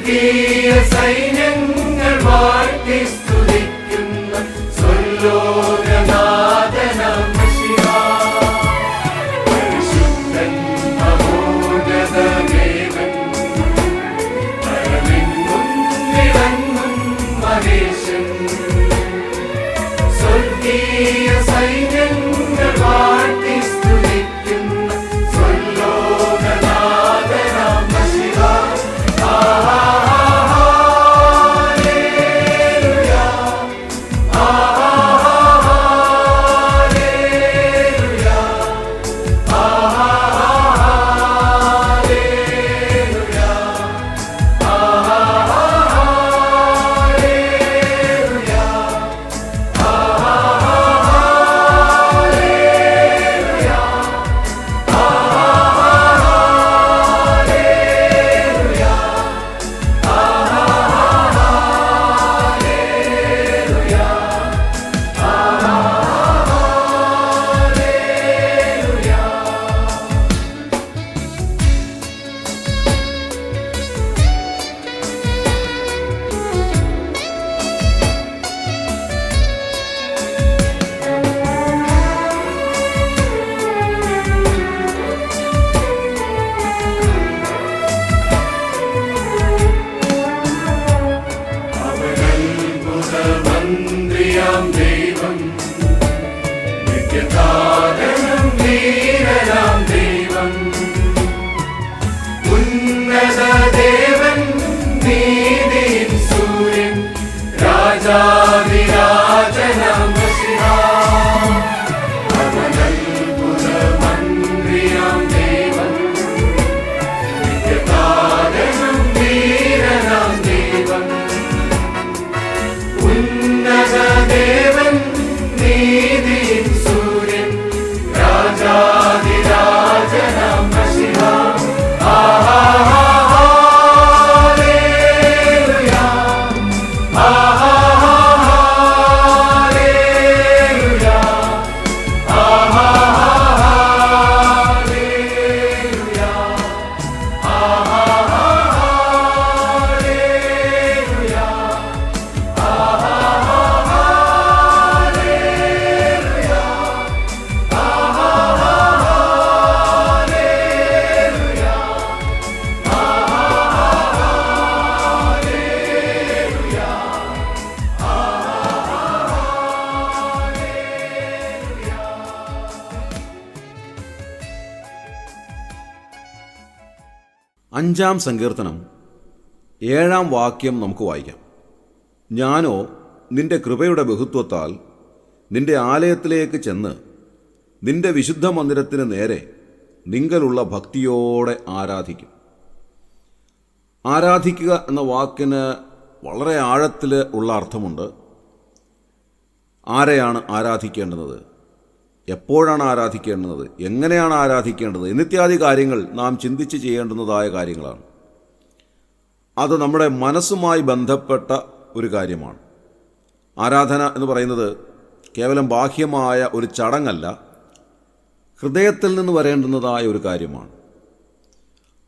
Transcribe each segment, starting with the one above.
സ്വർഗീയ സൈന്യങ്ങൾ വാഴ്ത്തി സ്തുതിക്കുന്ന സ്വലോകനാഥനാം മിശിഹാ. പരിശുദ്ധൻ മഹോന്നത ദേവൻ, പരമെങ്ങും വിളങ്ങും മഹേശൻ. സ്വർഗീയ സൈന്യങ്ങൾ വാഴ്ത്തി സ്തുതിക്കുന്ന സ്വലോകനാഥനാം മിശിഹാ. മന്ത്രിയാം ദൈവം, നിത്യസാധനം ധീരനാം ദൈവം, ഉന്നത ദേവൻ നീതിയിൻ സൂര്യൻ, രാജാധിരാജനാം മിശിഹാ. അവനത്ഭുത മന്ത്രിയാം ദൈവം, നിത്യസാധനം ധീരനാം ദൈവം, ഉന്നത ദേവൻ നീതിയിൻ സൂര്യൻ, രാജാധിരാജനാം മിശിഹാ. ഹല്ലേലൂയ, ഹല്ലേലൂയ, ഹല്ലേലൂയ, ഹല്ലേലൂയ. അഞ്ചാം സങ്കീർത്തനം 7-ാം വാക്യം നമുക്ക് വായിക്കാം. ഞാനോ നിന്റെ കൃപയുടെ ബഹുത്വത്താൽ നിന്റെ ആലയത്തിലേക്ക് ചെന്ന് നിന്റെ വിശുദ്ധ മന്ദിരത്തിന് നേരെ നിങ്കലുള്ള ഭക്തിയോടെ ആരാധിക്കും. ആരാധിക്കുക എന്ന വാക്കിന് വളരെ ആഴത്തിൽ ഉള്ള അർത്ഥമുണ്ട്. ആരെയാണ് ആരാധിക്കേണ്ടുന്നത്, എപ്പോഴാണ് ആരാധിക്കേണ്ടുന്നത്, എങ്ങനെയാണ് ആരാധിക്കേണ്ടത് എന്നിത്യാദി കാര്യങ്ങൾ നാം ചിന്തിച്ച് ചെയ്യേണ്ടുന്നതായ കാര്യങ്ങളാണ്. അത് നമ്മുടെ മനസ്സുമായി ബന്ധപ്പെട്ട ഒരു കാര്യമാണ്. ആരാധന എന്ന് പറയുന്നത് കേവലം ബാഹ്യമായ ഒരു ചടങ്ങല്ല, ഹൃദയത്തിൽ നിന്ന് വരേണ്ടുന്നതായ ഒരു കാര്യമാണ്.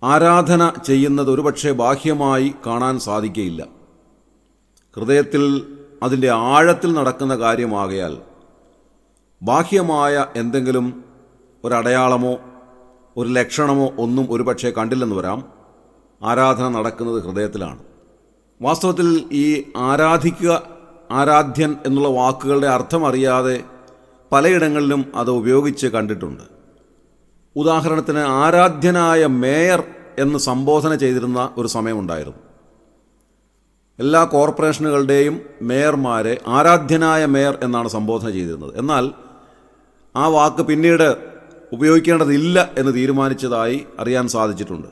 ആരാധന ചെയ്യുന്നത് ഒരുപക്ഷെ ബാഹ്യമായി കാണാൻ സാധിക്കുകയില്ല. ഹൃദയത്തിൽ അതിൻ്റെ ആഴത്തിൽ നടക്കുന്ന കാര്യമാകയാൽ ബാഹ്യമായ എന്തെങ്കിലും ഒരടയാളമോ ഒരു ലക്ഷണമോ ഒന്നും ഒരുപക്ഷെ കണ്ടില്ലെന്ന് വരാം. ആരാധന നടക്കുന്നത് ഹൃദയത്തിലാണ്. വാസ്തവത്തിൽ ഈ ആരാധിക്കുക, ആരാധ്യൻ എന്നുള്ള വാക്കുകളുടെ അർത്ഥം അറിയാതെ പലയിടങ്ങളിലും അത് ഉപയോഗിച്ച് കണ്ടിട്ടുണ്ട്. ഉദാഹരണത്തിന് ആരാധ്യനായ മേയർ എന്ന് സംബോധന ചെയ്തിരുന്ന ഒരു സമയമുണ്ടായിരുന്നു. എല്ലാ കോർപ്പറേഷനുകളുടെയും മേയർമാരെ ആരാധ്യനായ മേയർ എന്നാണ് സംബോധന ചെയ്തിരുന്നത്. എന്നാൽ ആ വാക്ക് പിന്നീട് ഉപയോഗിക്കേണ്ടതില്ല എന്ന് തീരുമാനിച്ചതായി അറിയാൻ സാധിച്ചിട്ടുണ്ട്.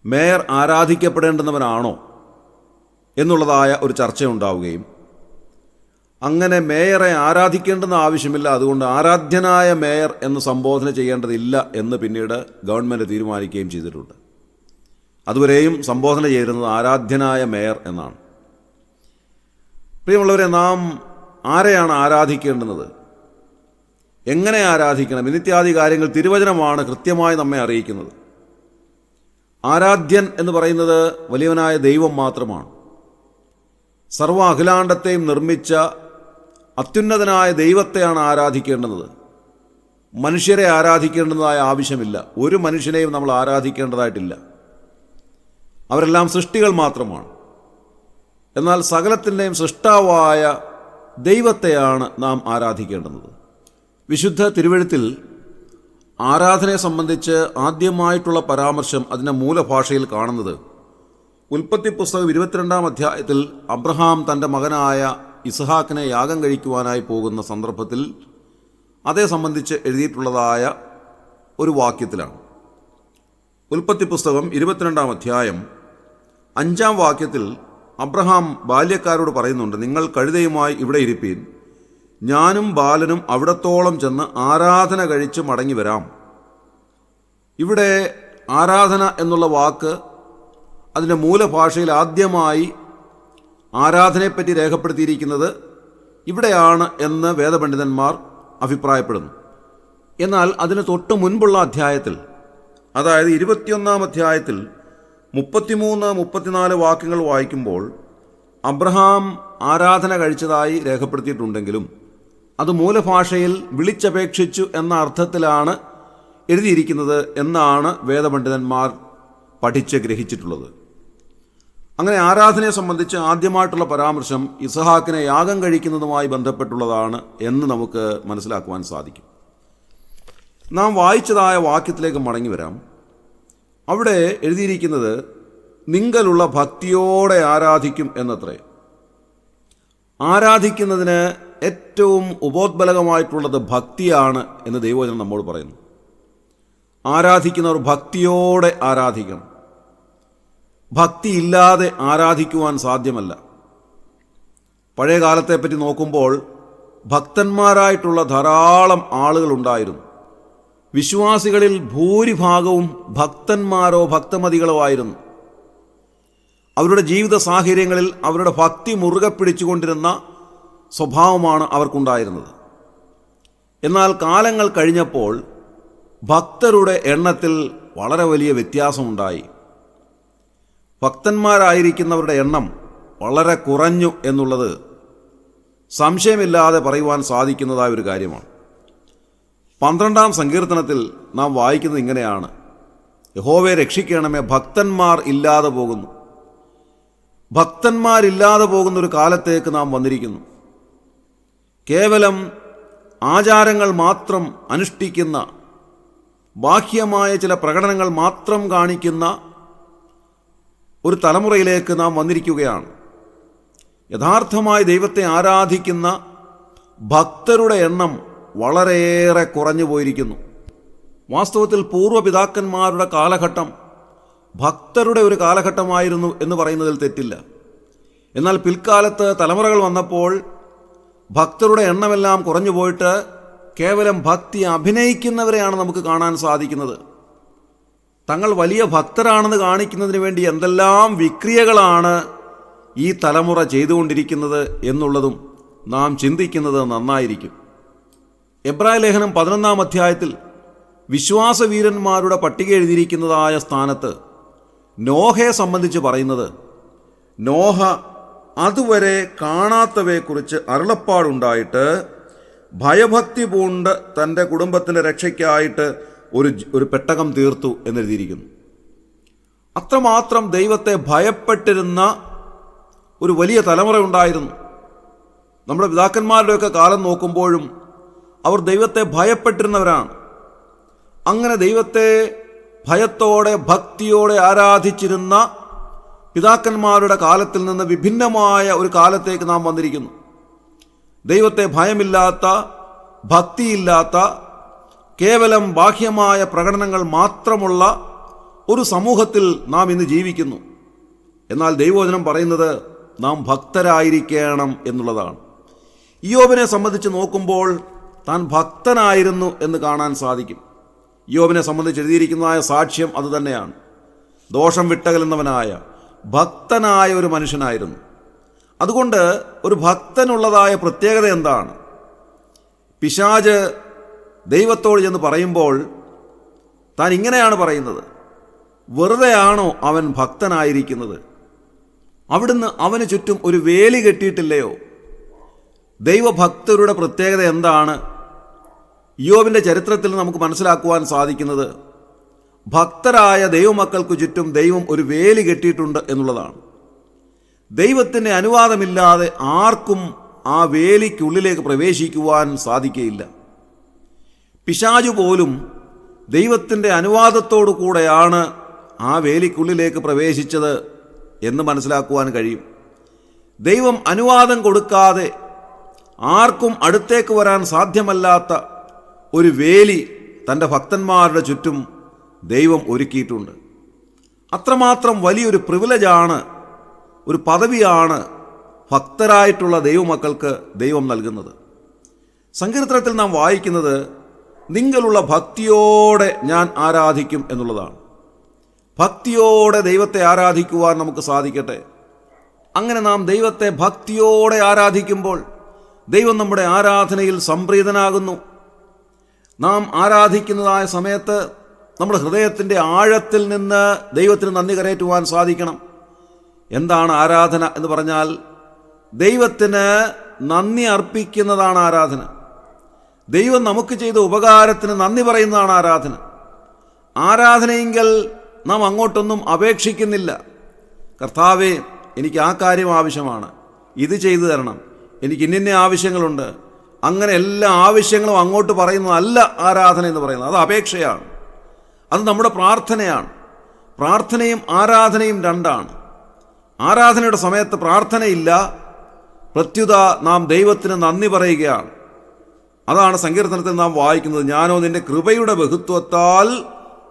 മേയർ ആരാധിക്കപ്പെടേണ്ടുന്നവനാണോ എന്നുള്ളതായ ഒരു ചർച്ചയുണ്ടാവുകയും അങ്ങനെ മേയറെ ആരാധിക്കേണ്ടെന്ന ആവശ്യമില്ല, അതുകൊണ്ട് ആരാധ്യനായ മേയർ എന്ന് സംബോധന ചെയ്യേണ്ടതില്ല എന്ന് പിന്നീട് ഗവൺമെൻറ് തീരുമാനിക്കുകയും ചെയ്തിട്ടുണ്ട്. അതുവരെയും സംബോധന ചെയ്തിരുന്നത് ആരാധ്യനായ മേയർ എന്നാണ്. പ്രിയമുള്ളവരെ, നാം ആരെയാണ് ആരാധിക്കേണ്ടുന്നത്, എങ്ങനെ ആരാധിക്കണം എന്നിത്യാദി കാര്യങ്ങൾ തിരുവചനമാണ് കൃത്യമായി നമ്മെ അറിയിക്കുന്നത്. ആരാധ്യൻ എന്ന് പറയുന്നത് വലിയവനായ ദൈവം മാത്രമാണ്. സർവ്വ അഖിലാണ്ടത്തെയും നിർമ്മിച്ച അത്യുന്നതനായ ദൈവത്തെയാണ് ആരാധിക്കേണ്ടുന്നത്. മനുഷ്യരെ ആരാധിക്കേണ്ടതായ ആവശ്യമില്ല. ഒരു മനുഷ്യനെയും നമ്മൾ ആരാധിക്കേണ്ടതായിട്ടില്ല. അവരെല്ലാം സൃഷ്ടികൾ മാത്രമാണ്. എന്നാൽ സകലത്തിൻ്റെയും സൃഷ്ടാവായ ദൈവത്തെയാണ് നാം ആരാധിക്കേണ്ടുന്നത്. വിശുദ്ധ തിരുവെഴുത്തിൽ ആരാധനയെ സംബന്ധിച്ച് ആദ്യമായിട്ടുള്ള പരാമർശം അതിൻ്റെ മൂലഭാഷയിൽ കാണുന്നത് ഉൽപ്പത്തി പുസ്തകം 22-ാം അധ്യായത്തിൽ അബ്രഹാം തൻ്റെ മകനായ ഇസ്ഹാക്കിനെ യാഗം കഴിക്കുവാനായി പോകുന്ന സന്ദർഭത്തിൽ അതേ സംബന്ധിച്ച് എഴുതിയിട്ടുള്ളതായ ഒരു വാക്യത്തിലാണ്. ഉൽപ്പത്തി പുസ്തകം 22-ാം അധ്യായം 5-ാം വാക്യത്തിൽ അബ്രഹാം ബാല്യക്കാരോട് പറയുന്നുണ്ട്, നിങ്ങൾ കഴുതയുമായി ഇവിടെ ഇരിപ്പീൻ, ഞാനും ബാലനും അവിടത്തോളം ചെന്ന് ആരാധന കഴിച്ച് മടങ്ങി വരാം. ഇവിടെ ആരാധന എന്നുള്ള വാക്ക് അതിൻ്റെ മൂലഭാഷയിൽ ആദ്യമായി ആരാധനയെപ്പറ്റി രേഖപ്പെടുത്തിയിരിക്കുന്നത് ഇവിടെയാണ് എന്ന് വേദപണ്ഡിതന്മാർ അഭിപ്രായപ്പെടുന്നു. എന്നാൽ അതിന് തൊട്ട് മുൻപുള്ള അധ്യായത്തിൽ, അതായത് 21-ാം അധ്യായത്തിൽ 33-34 വാക്യങ്ങൾ വായിക്കുമ്പോൾ അബ്രഹാം ആരാധന കഴിച്ചതായി രേഖപ്പെടുത്തിയിട്ടുണ്ടെങ്കിലും അത് മൂലഭാഷയിൽ വിളിച്ചപേക്ഷിച്ചു എന്ന അർത്ഥത്തിലാണ് എഴുതിയിരിക്കുന്നത് എന്നാണ് വേദപണ്ഡിതന്മാർ പഠിച്ച് ഗ്രഹിച്ചിട്ടുള്ളത്. അങ്ങനെ ആരാധനയെ സംബന്ധിച്ച് ആദ്യമായിട്ടുള്ള പരാമർശം ഇസ്ഹാക്കിനെ യാഗം കഴിക്കുന്നതുമായി ബന്ധപ്പെട്ടുള്ളതാണ് എന്ന് നമുക്ക് മനസ്സിലാക്കുവാൻ സാധിക്കും. നാം വായിച്ചതായ വാക്യത്തിലേക്ക് മടങ്ങി വരാം. അവിടെ എഴുതിയിരിക്കുന്നത് നിങ്കലുള്ള ഭക്തിയോടെ ആരാധിക്കും എന്നത്രേ. ആരാധിക്കുന്നതിന് ഏറ്റവും ഉപോദ്ബലകമായിട്ടുള്ളത് ഭക്തിയാണ് എന്ന് ദൈവവചനം നമ്മോട് പറയുന്നു. ആരാധിക്കുന്നവർ ഭക്തിയോടെ ആരാധിക്കണം. ഭക്തിയില്ലാതെ ആരാധിക്കുവാൻ സാധ്യമല്ല. പഴയ കാലത്തെപ്പറ്റി നോക്കുമ്പോൾ ഭക്തന്മാരായിട്ടുള്ള ധാരാളം ആളുകളുണ്ടായിരുന്നു. വിശ്വാസികളിൽ ഭൂരിഭാഗവും ഭക്തന്മാരോ ഭക്തമതികളോ ആയിരുന്നു. അവരുടെ ജീവിത സാഹചര്യങ്ങളിൽ അവരുടെ ഭക്തി മുറുകെ പിടിച്ചുകൊണ്ടിരുന്ന സ്വഭാവമാണ് അവർക്കുണ്ടായിരുന്നത്. എന്നാൽ കാലങ്ങൾ കഴിഞ്ഞപ്പോൾ ഭക്തരുടെ എണ്ണത്തിൽ വളരെ വലിയ വ്യത്യാസമുണ്ടായി. ഭക്തന്മാരായിരിക്കുന്നവരുടെ എണ്ണം വളരെ കുറഞ്ഞു എന്നുള്ളത് സംശയമില്ലാതെ പറയുവാൻ സാധിക്കുന്നതായ ഒരു കാര്യമാണ്. 12-ാം സങ്കീർത്തനത്തിൽ നാം വായിക്കുന്നത് ഇങ്ങനെയാണ്, യഹോവയെ രക്ഷിക്കണമേ, ഭക്തന്മാർ ഇല്ലാതെ പോകുന്നു. ഭക്തന്മാരില്ലാതെ പോകുന്നൊരു കാലത്തേക്ക് നാം വന്നിരിക്കുന്നു. കേവലം ആചാരങ്ങൾ മാത്രം അനുഷ്ഠിക്കുന്ന, ബാഹ്യമായ ചില പ്രകടനങ്ങൾ മാത്രം കാണിക്കുന്ന ഒരു തലമുറയിലേക്ക് നാം വന്നിരിക്കുകയാണ്. യഥാർത്ഥമായി ദൈവത്തെ ആരാധിക്കുന്ന ഭക്തരുടെ എണ്ണം വളരെയേറെ കുറഞ്ഞു പോയിരിക്കുന്നു. വാസ്തവത്തിൽ പൂർവ്വപിതാക്കന്മാരുടെ കാലഘട്ടം ഭക്തരുടെ ഒരു കാലഘട്ടമായിരുന്നു എന്ന് പറയുന്നതിൽ തെറ്റില്ല. എന്നാൽ പിൽക്കാലത്ത് തലമുറകൾ വന്നപ്പോൾ ഭക്തരുടെ എണ്ണമെല്ലാം കുറഞ്ഞു പോയിട്ട് കേവലം ഭക്തി അഭിനയിക്കുന്നവരെയാണ് നമുക്ക് കാണാൻ സാധിക്കുന്നത്. തങ്ങൾ വലിയ ഭക്തരാണെന്ന് കാണിക്കുന്നതിന് വേണ്ടി എന്തെല്ലാം വിക്രിയകളാണ് ഈ തലമുറ ചെയ്തുകൊണ്ടിരിക്കുന്നത് എന്നുള്ളതും നാം ചിന്തിക്കുന്നത് നന്നായിരിക്കും. എബ്രായ ലേഖനം 11-ാം അധ്യായത്തിൽ വിശ്വാസവീരന്മാരുടെ പട്ടിക എഴുതിയിരിക്കുന്നതായ സ്ഥാനത്ത് നോഹയെ സംബന്ധിച്ച് പറയുന്നത്, നോഹ അതുവരെ കാണാത്തവയെക്കുറിച്ച് അരുളപ്പാടുണ്ടായിട്ട് ഭയഭക്തി പൂണ്ട് തൻ്റെ കുടുംബത്തിൻ്റെ രക്ഷയ്ക്കായിട്ട് ഒരു പെട്ടകം തീർത്തു എന്നെഴുതിയിരിക്കുന്നു. അത്രമാത്രം ദൈവത്തെ ഭയപ്പെട്ടിരുന്ന ഒരു വലിയ തലമുറ ഉണ്ടായിരുന്നു. നമ്മുടെ പിതാക്കന്മാരുടെയൊക്കെ കാലം നോക്കുമ്പോഴും അവർ ദൈവത്തെ ഭയപ്പെട്ടിരുന്നവരാണ്. അങ്ങനെ ദൈവത്തെ ഭയത്തോടെ ഭക്തിയോടെ ആരാധിച്ചിരുന്ന പിതാക്കന്മാരുടെ കാലത്തിൽ നിന്ന് വിഭിന്നമായ ഒരു കാലത്തേക്ക് നാം വന്നിരിക്കുന്നു. ദൈവത്തെ ഭയമില്ലാത്ത, ഭക്തിയില്ലാത്ത, കേവലം ബാഹ്യമായ പ്രകടനങ്ങൾ മാത്രമുള്ള ഒരു സമൂഹത്തിൽ നാം ഇന്ന് ജീവിക്കുന്നു. എന്നാൽ ദൈവവചനം പറയുന്നത് നാം ഭക്തരായിരിക്കണം എന്നുള്ളതാണ്. ഇയ്യോബിനെ സംബന്ധിച്ച് നോക്കുമ്പോൾ താൻ ഭക്തനായിരുന്നു എന്ന് കാണാൻ സാധിക്കും. ഇയ്യോബിനെ സംബന്ധിച്ച് എഴുതിയിരിക്കുന്നതായ സാക്ഷ്യം അതുതന്നെയാണ്. ദോഷം വിട്ടകലുന്നവനായ ഭക്തനായ ഒരു മനുഷ്യനായിരുന്നു. അതുകൊണ്ട് ഒരു ഭക്തനുള്ളതായ പ്രത്യേകത എന്താണ്? പിശാച് ദൈവത്തോട് ചെന്ന് പറയുമ്പോൾ താൻ ഇങ്ങനെയാണ് പറയുന്നത്, വെറുതെയാണോ അവൻ ഭക്തനായിരിക്കുന്നത്? അവിടുന്ന് അവന് ചുറ്റും ഒരു വേലി കെട്ടിയിട്ടില്ലയോ? ദൈവഭക്തരുടെ പ്രത്യേകത എന്താണ്? ഇയ്യോബിൻ്റെ ചരിത്രത്തിൽ നമുക്ക് മനസ്സിലാക്കുവാൻ സാധിക്കുന്നത് ഭക്തരായ ദൈവമക്കൾക്ക് ചുറ്റും ദൈവം ഒരു വേലി കെട്ടിയിട്ടുണ്ട് എന്നുള്ളതാണ്. ദൈവത്തിൻ്റെ അനുവാദമില്ലാതെ ആർക്കും ആ വേലിക്കുള്ളിലേക്ക് പ്രവേശിക്കുവാൻ സാധിക്കുകയില്ല. പിശാചു പോലും ദൈവത്തിൻ്റെ അനുവാദത്തോടു കൂടെയാണ് ആ വേലിക്കുള്ളിലേക്ക് പ്രവേശിച്ചത് എന്ന് മനസ്സിലാക്കുവാൻ കഴിയും. ദൈവം അനുവാദം കൊടുക്കാതെ ആർക്കും അടുത്തേക്ക് വരാൻ സാധ്യമല്ലാത്ത ഒരു വേലി തൻ്റെ ഭക്തന്മാരുടെ ചുറ്റും ദൈവം ഒരുക്കിയിട്ടുണ്ട്. അത്രമാത്രം വലിയൊരു പ്രിവിലേജാണ്, ഒരു പദവിയാണ് ഭക്തരായിട്ടുള്ള ദൈവമക്കൾക്ക് ദൈവം നൽകുന്നത്. സങ്കീർത്തനത്തിൽ നാം വായിക്കുന്നത് നിങ്ങളുള്ള ഭക്തിയോടെ ഞാൻ ആരാധിക്കും എന്നുള്ളതാണ്. ഭക്തിയോടെ ദൈവത്തെ ആരാധിക്കുവാൻ നമുക്ക് സാധിക്കട്ടെ. അങ്ങനെ നാം ദൈവത്തെ ഭക്തിയോടെ ആരാധിക്കുമ്പോൾ ദൈവം നമ്മുടെ ആരാധനയിൽ സംപ്രീതനാകുന്നു. നാം ആരാധിക്കുന്നതായ സമയത്ത് നമ്മുടെ ഹൃദയത്തിൻ്റെ ആഴത്തിൽ നിന്ന് ദൈവത്തിന് നന്ദി കരയറ്റുവാൻ സാധിക്കണം. എന്താണ് ആരാധന എന്ന് പറഞ്ഞാൽ? ദൈവത്തിന് നന്ദി അർപ്പിക്കുന്നതാണ് ആരാധന. ദൈവം നമുക്ക് ചെയ്ത ഉപകാരത്തിന് നന്ദി പറയുന്നതാണ് ആരാധന. ആരാധനയെങ്കിൽ നാം അങ്ങോട്ടൊന്നും അപേക്ഷിക്കുന്നില്ല. കർത്താവേ, എനിക്ക് ആ കാര്യം ആവശ്യമാണ്, ഇത് ചെയ്തു തരണം, എനിക്ക് ഇന്നിന്ന ആവശ്യങ്ങളുണ്ട്, അങ്ങനെ എല്ലാ ആവശ്യങ്ങളും അങ്ങോട്ട് പറയുന്നതല്ല ആരാധന എന്ന് പറയുന്നത്. അത് അപേക്ഷയാണ്, അത് നമ്മുടെ പ്രാർത്ഥനയാണ്. പ്രാർത്ഥനയും ആരാധനയും രണ്ടാണ്. ആരാധനയുടെ സമയത്ത് പ്രാർത്ഥനയില്ല, പ്രത്യുത നാം ദൈവത്തിന് നന്ദി പറയുകയാണ്. അതാണ് സങ്കീർത്തനത്തിൽ നാം വായിക്കുന്നത്, ഞാനോ നിന്റെ കൃപയുടെ ബഹുത്വത്താൽ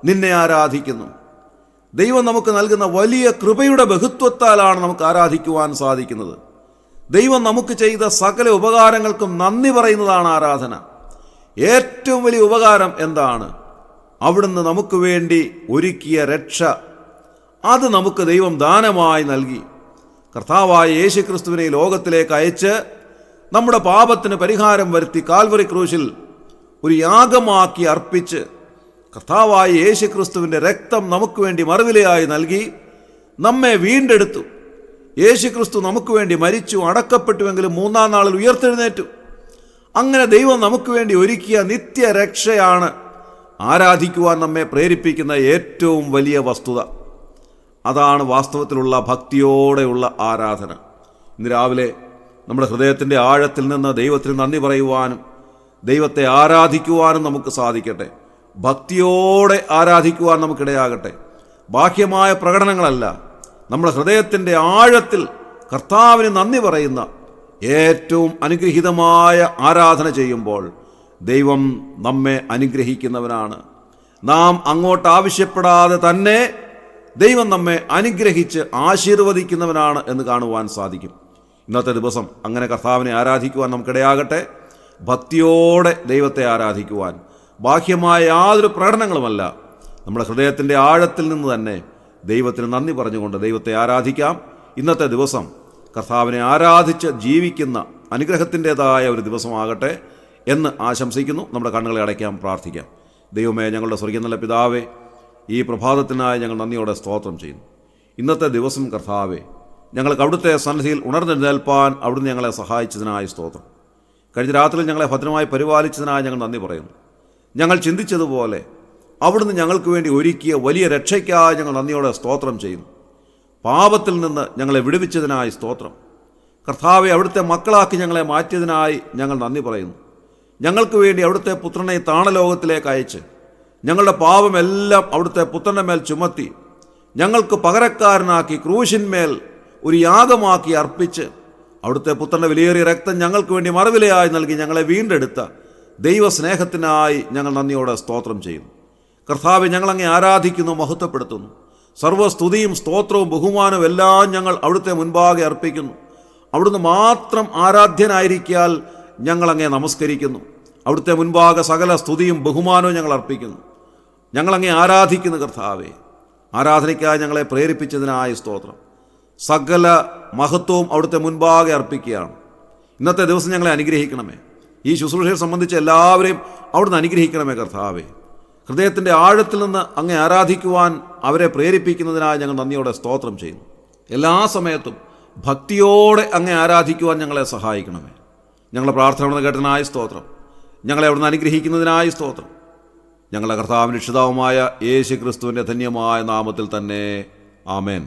നിന്നെ ആരാധിക്കുന്നു. ദൈവം നമുക്ക് നൽകുന്ന വലിയ കൃപയുടെ ബഹുത്വത്താലാണ് നമുക്ക് ആരാധിക്കുവാൻ സാധിക്കുന്നത്. ദൈവം നമുക്ക് ചെയ്ത സകല ഉപകാരങ്ങൾക്കും നന്ദി പറയുന്നതാണ് ആരാധന. ഏറ്റവും വലിയ ഉപകാരം എന്താണ്? അവിടുന്ന് നമുക്ക് വേണ്ടി ഒരുക്കിയ രക്ഷ, അത് നമുക്ക് ദൈവം ദാനമായി നൽകി. കർത്താവായ യേശുക്രിസ്തുവിനെ ലോകത്തിലേക്ക് അയച്ച് നമ്മുടെ പാപത്തിന് പരിഹാരം വരുത്തി കാൽവറി ക്രൂശിൽ ഒരു യാഗമാക്കി അർപ്പിച്ച് കർത്താവായ യേശുക്രിസ്തുവിൻ്റെ രക്തം നമുക്ക് വേണ്ടി മറുവിലയായി നൽകി നമ്മെ വീണ്ടെടുത്തു. യേശുക്രിസ്തു നമുക്ക് വേണ്ടി മരിച്ചു, അടക്കപ്പെട്ടുവെങ്കിലും മൂന്നാം നാളിൽ ഉയർത്തെഴുന്നേറ്റു. അങ്ങനെ ദൈവം നമുക്ക് വേണ്ടി ഒരുക്കിയ നിത്യരക്ഷയാണ് ആരാധിക്കുവാൻ നമ്മെ പ്രേരിപ്പിക്കുന്ന ഏറ്റവും വലിയ വസ്തുത. അതാണ് വാസ്തവത്തിലുള്ള ഭക്തിയോടെയുള്ള ആരാധന. ഇന്ന് രാവിലെ നമ്മുടെ ഹൃദയത്തിൻ്റെ ആഴത്തിൽ നിന്ന് ദൈവത്തിന് നന്ദി പറയുവാനും ദൈവത്തെ ആരാധിക്കുവാനും നമുക്ക് സാധിക്കട്ടെ. ഭക്തിയോടെ ആരാധിക്കുവാൻ നമുക്കിടയാകട്ടെ. ബാഹ്യമായ പ്രകടനങ്ങളല്ല, നമ്മുടെ ഹൃദയത്തിൻ്റെ ആഴത്തിൽ കർത്താവിന് നന്ദി പറയുന്ന ഏറ്റവും അനുഗ്രഹീതമായ ആരാധന ചെയ്യുമ്പോൾ ദൈവം നമ്മെ അനുഗ്രഹിക്കുന്നവനാണ്. നാം അങ്ങോട്ട് ആവശ്യപ്പെടാതെ തന്നെ ദൈവം നമ്മെ അനുഗ്രഹിച്ച് ആശീർവദിക്കുന്നവനാണ് എന്ന് കാണുവാൻ സാധിക്കും. ഇന്നത്തെ ദിവസം അങ്ങനെ കർത്താവിനെ ആരാധിക്കുവാൻ നമുക്കിടയാകട്ടെ. ഭക്തിയോടെ ദൈവത്തെ ആരാധിക്കുവാൻ ബാഹ്യമായ യാതൊരു പ്രകടനങ്ങളുമല്ല, നമ്മുടെ ഹൃദയത്തിൻ്റെ ആഴത്തിൽ നിന്ന് തന്നെ ദൈവത്തിന് നന്ദി പറഞ്ഞുകൊണ്ട് ദൈവത്തെ ആരാധിക്കാം. ഇന്നത്തെ ദിവസം കർത്താവിനെ ആരാധിച്ച് ജീവിക്കുന്ന അനുഗ്രഹത്തിൻ്റെതായ ഒരു ദിവസമാകട്ടെ എന്ന് ആശംസിക്കുന്നു. നമ്മുടെ കണ്ണുകളെ അടയ്ക്കാം, പ്രാർത്ഥിക്കാം. ദൈവമേ, ഞങ്ങളുടെ സ്വർഗീയ നല്ല പിതാവേ, ഈ പ്രഭാതത്തിനായി ഞങ്ങൾ നന്ദിയോടെ സ്തോത്രം ചെയ്യുന്നു. ഇന്നത്തെ ദിവസം കർത്താവേ, ഞങ്ങൾക്ക് അവിടുത്തെ സന്നിധിയിൽ ഉണർന്നെഴുന്നേൽപ്പാൻ അവിടുന്ന് ഞങ്ങളെ സഹായിച്ചതിനായി സ്തോത്രം. കഴിഞ്ഞ രാത്രിയിൽ ഞങ്ങളെ ഭദ്രമായി പരിപാലിച്ചതിനായി ഞങ്ങൾ നന്ദി പറയുന്നു. ഞങ്ങൾ ചിന്തിച്ചതുപോലെ അവിടുന്ന് ഞങ്ങൾക്ക് വേണ്ടി ഒരുക്കിയ വലിയ രക്ഷയ്ക്കായി ഞങ്ങൾ നന്ദിയോടെ സ്തോത്രം ചെയ്യുന്നു. പാപത്തിൽ നിന്ന് ഞങ്ങളെ വിടുവിച്ചതിനായി സ്തോത്രം. കർത്താവെ, അവിടുത്തെ മക്കളാക്കി ഞങ്ങളെ മാറ്റിയതിനായി ഞങ്ങൾ നന്ദി പറയുന്നു. ഞങ്ങൾക്ക് വേണ്ടി അവിടുത്തെ പുത്രനെ താണലോകത്തിലേക്ക് അയച്ച് ഞങ്ങളുടെ പാപമെല്ലാം അവിടുത്തെ പുത്രൻ്റെ മേൽ ചുമത്തി ഞങ്ങൾക്ക് പകരക്കാരനാക്കി ക്രൂശിന്മേൽ ഒരു യാഗമാക്കി അർപ്പിച്ച് അവിടുത്തെ പുത്രൻ്റെ വിലയേറിയ രക്തം ഞങ്ങൾക്ക് വേണ്ടി മറുവിലയായി നൽകി ഞങ്ങളെ വീണ്ടെടുത്ത ദൈവസ്നേഹത്തിനായി ഞങ്ങൾ നന്ദിയോടെ സ്തോത്രം ചെയ്യുന്നു. കർത്താവെ, ഞങ്ങളങ്ങേ ആരാധിക്കുന്നു, മഹത്വപ്പെടുത്തുന്നു. സർവ്വസ്തുതിയും സ്തോത്രവും ബഹുമാനവും എല്ലാം ഞങ്ങൾ അവിടുത്തെ മുൻപാകെ അർപ്പിക്കുന്നു. അവിടുന്ന് മാത്രം ആരാധ്യനായിരിക്കാൽ ഞങ്ങളങ്ങേ നമസ്കരിക്കുന്നു. അവിടുത്തെ മുൻപാകെ സകല സ്തുതിയും ബഹുമാനവും ഞങ്ങൾ അർപ്പിക്കുന്നു. ഞങ്ങളങ്ങേ ആരാധിക്കുന്നു. കർത്താവെ, ആരാധനയ്ക്കായി ഞങ്ങളെ പ്രേരിപ്പിച്ചതിനായി സ്തോത്രം. സകല മഹത്വവും അവിടുത്തെ മുൻപാകെ അർപ്പിക്കുകയാണ്. ഇന്നത്തെ ദിവസം ഞങ്ങളെ അനുഗ്രഹിക്കണമേ. ഈ ശുശ്രൂഷയെ സംബന്ധിച്ച് എല്ലാവരെയും അവിടുന്ന് അനുഗ്രഹിക്കണമേ. കർത്താവെ, ഹൃദയത്തിൻ്റെ ആഴത്തിൽ നിന്ന് അങ്ങേ ആരാധിക്കുവാൻ അവരെ പ്രേരിപ്പിക്കുന്നതിനായി ഞങ്ങൾ നന്ദിയോടെ സ്തോത്രം ചെയ്യുന്നു. എല്ലാ സമയത്തും ഭക്തിയോടെ അങ്ങേ ആരാധിക്കുവാൻ ഞങ്ങളെ സഹായിക്കണമേ. ഞങ്ങളുടെ പ്രാർത്ഥന കേട്ടതിനായി സ്തോത്രം. ഞങ്ങളെ അവിടുന്ന് അനുഗ്രഹിക്കുന്നതിനായി സ്തോത്രം. ഞങ്ങളുടെ കർത്താവിൻ്റെ രക്ഷിതാവുമായ യേശു ക്രിസ്തുവിൻ്റെ ധന്യമായ നാമത്തിൽ തന്നെ ആമേൻ.